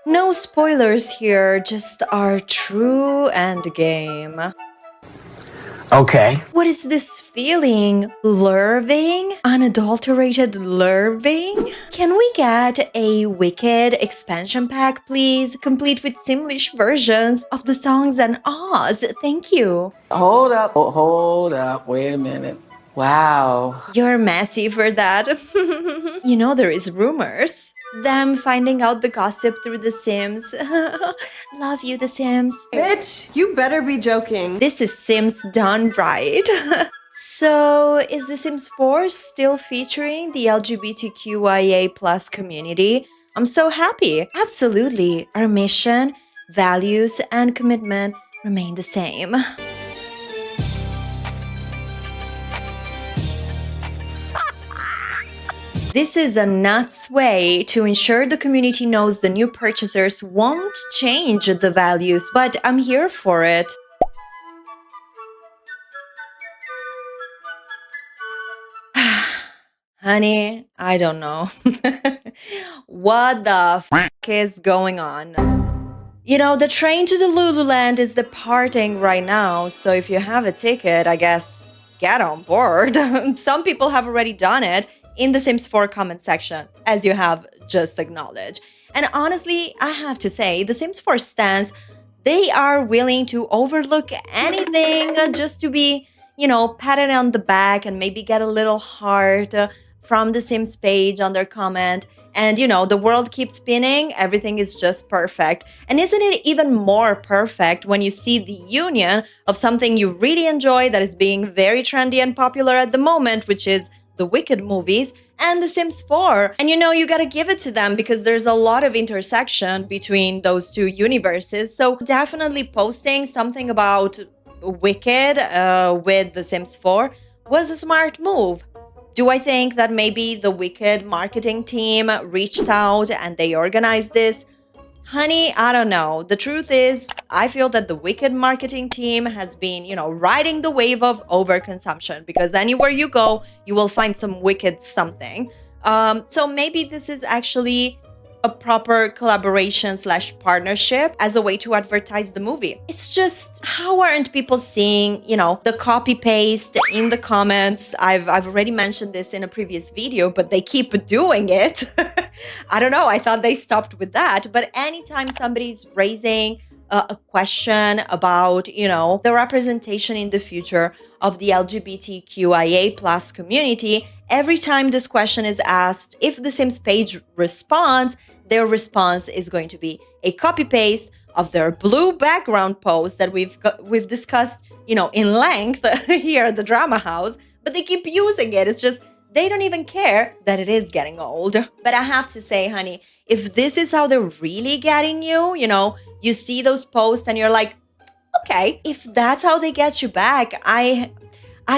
No spoilers here, just our true endgame. Okay. What is this feeling? Lurving? Unadulterated lurving? Can we get a Wicked expansion pack, please? Complete with Simlish versions of the songs and Oz. Thank you. Hold up. Hold up. Wait a minute. Wow. You're messy for that. You know there is rumors. Them finding out the gossip through The Sims. Love you, The Sims. Bitch, you better be joking. This is Sims done right. So, is The Sims 4 still featuring the LGBTQIA plus community? I'm so happy. Absolutely. Our mission, values, and commitment remain the same. This is a nuts way to ensure the community knows the new purchasers won't change the values, but I'm here for it. Honey, I don't know. What the f is going on? You know, the train to the Lululand is departing right now, so if you have a ticket, I guess get on board. Some people have already done it in the Sims 4 comment section, as you have just acknowledged. And honestly, I have to say, the Sims 4 stans, they are willing to overlook anything just to be, you know, patted on the back and maybe get a little heart from the Sims page on their comment. And, you know, the world keeps spinning, everything is just perfect. And isn't it even more perfect when you see the union of something you really enjoy that is being very trendy and popular at the moment, which is the Wicked movies, and The Sims 4. And you know, you gotta give it to them because there's a lot of intersection between those two universes. So definitely posting something about Wicked with The Sims 4 was a smart move. Do I think that maybe the Wicked marketing team reached out and they organized this? Honey, I don't know. The truth is, I feel that the Wicked marketing team has been, you know, riding the wave of overconsumption because anywhere you go, you will find some Wicked something. So maybe this is actually a proper collaboration / partnership as a way to advertise the movie. It's just, how aren't people seeing, you know, the copy paste in the comments? I've already mentioned this in a previous video, but they keep doing it. I don't know, I thought they stopped with that. But anytime somebody's raising a question about, you know, the representation in the future of the LGBTQIA plus community, every time this question is asked, if the Sims page responds, their response is going to be a copy paste of their blue background post that we've discussed, you know, in length here at the Drama House, but they keep using it. It's just, they don't even care that it is getting old. But I have to say, honey, if this is how they're really getting you, you know, you see those posts and you're like, okay, if that's how they get you back, I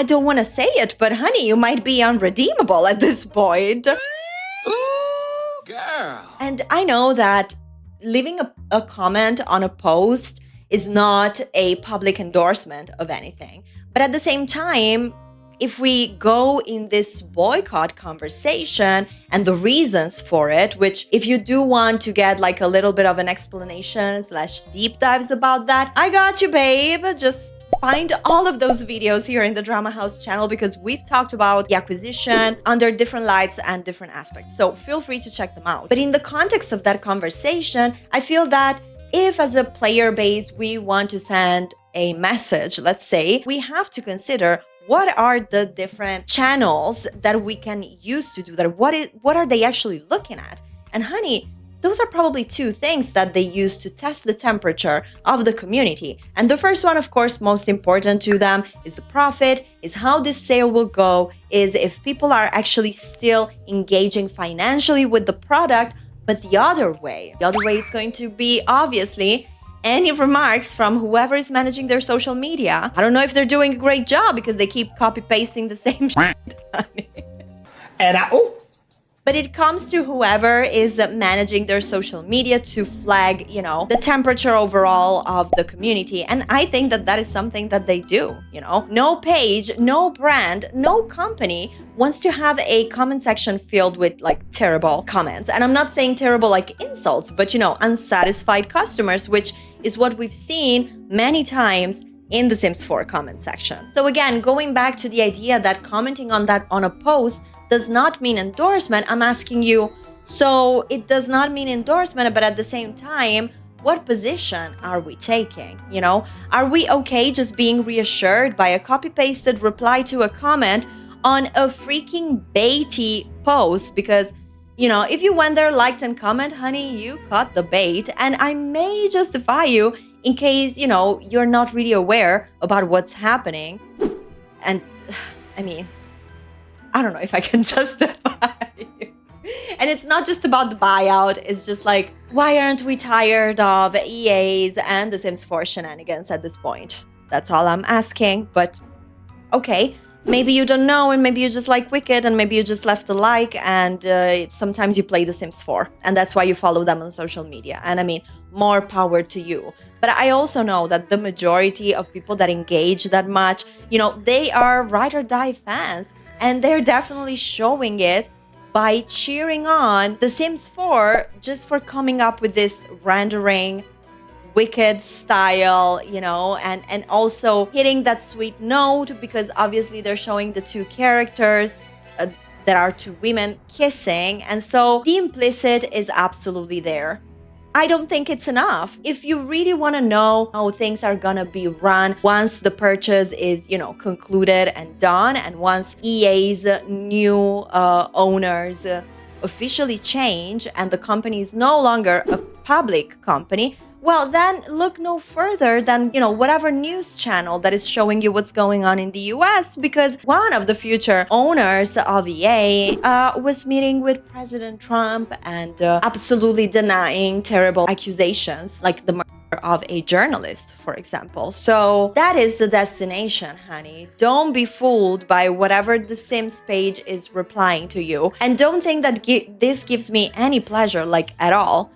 don't want to say it, but honey, you might be unredeemable at this point. Ooh, girl. And I know that leaving a comment on a post is not a public endorsement of anything. But at the same time, if we go in this boycott conversation and the reasons for it, which if you do want to get like a little bit of an explanation / deep dives about that, I got you, babe. Just find all of those videos here in the Drama House channel because we've talked about the acquisition under different lights and different aspects. So feel free to check them out. But in the context of that conversation, I feel that if as a player base we want to send a message, let's say, we have to consider what are the different channels that we can use to do that? What are they actually looking at? And honey, those are probably two things that they use to test the temperature of the community. And the first one, of course, most important to them is the profit, is how this sale will go, is if people are actually still engaging financially with the product. But the other way it's going to be obviously any remarks from whoever is managing their social media. I don't know if they're doing a great job because they keep copy pasting the same shit. And but it comes to whoever is managing their social media to flag, the temperature overall of the community. And I think that that is something that they do, No page, no brand, no company wants to have a comment section filled with like terrible comments. And I'm not saying terrible like insults, but unsatisfied customers, which is what we've seen many times in the Sims 4 comment section. So again, going back to the idea that commenting on a post does not mean endorsement, I'm asking you, so it does not mean endorsement, but at the same time, what position are we taking? Are we okay just being reassured by a copy-pasted reply to a comment on a freaking baity post? Because, if you went there, liked and comment, honey, you caught the bait. And I may justify you in case, you're not really aware about what's happening. And I mean, I don't know if I can justify you. And it's not just about the buyout. It's just like, why aren't we tired of EAs and the Sims 4 shenanigans at this point? That's all I'm asking. But okay, maybe you don't know, and maybe you just like Wicked, and maybe you just left a like, and sometimes you play the Sims 4, and that's why you follow them on social media. And I mean, more power to you. But I also know that the majority of people that engage that much, they are ride or die fans, and they're definitely showing it by cheering on the Sims 4 just for coming up with this rendering Wicked style, and also hitting that sweet note, because obviously they're showing the two characters that are two women kissing, and so the implicit is absolutely there. I don't think it's enough. If you really want to know how things are gonna be run once the purchase is, concluded and done, and once EA's new owners officially change and the company is no longer a public company, well, then look no further than, whatever news channel that is showing you what's going on in the US, because one of the future owners of EA was meeting with President Trump and absolutely denying terrible accusations, like the murder of a journalist, for example. So that is the destination, honey. Don't be fooled by whatever the Sims page is replying to you. And don't think that this gives me any pleasure, like at all.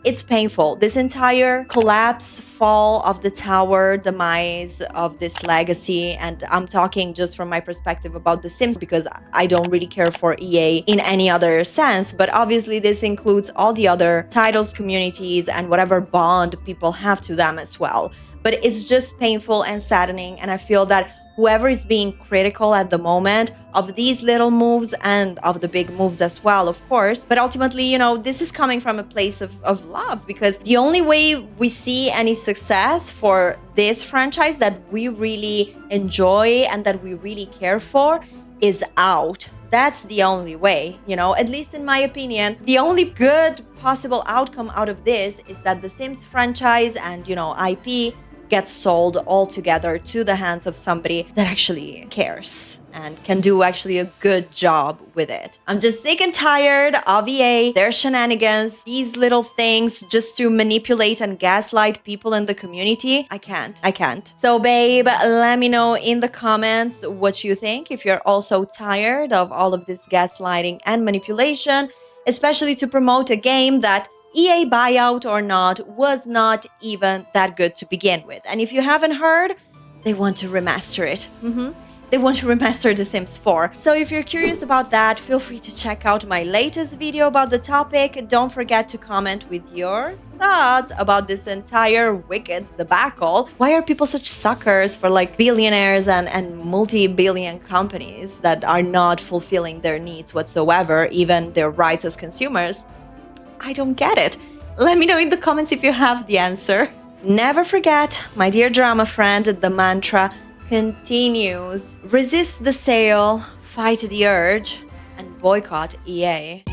It's painful. This entire collapse, fall of the tower, demise of this legacy, and I'm talking just from my perspective about The Sims because I don't really care for EA in any other sense, but obviously this includes all the other titles, communities, and whatever bond people have to them as well. But it's just painful and saddening, and I feel that whoever is being critical at the moment of these little moves and of the big moves as well, of course. But ultimately, this is coming from a place of love, because the only way we see any success for this franchise that we really enjoy and that we really care for is out. That's the only way, at least in my opinion. The only good possible outcome out of this is that the Sims franchise and, IP gets sold altogether to the hands of somebody that actually cares and can do actually a good job with it. I'm just sick and tired of EA, their shenanigans, these little things just to manipulate and gaslight people in the community. I can't. So babe, let me know in the comments what you think, if you're also tired of all of this gaslighting and manipulation, especially to promote a game that EA buyout or not was not even that good to begin with. And if you haven't heard, they want to remaster it. They want to remaster The Sims 4. So if you're curious about that, feel free to check out my latest video about the topic. Don't forget to comment with your thoughts about this entire Wicked debacle. Why are people such suckers for like billionaires and multi-billion companies that are not fulfilling their needs whatsoever, even their rights as consumers? I don't get it. Let me know in the comments if you have the answer. Never forget, my dear drama friend, the mantra continues. Resist the sale, fight the urge, and boycott EA.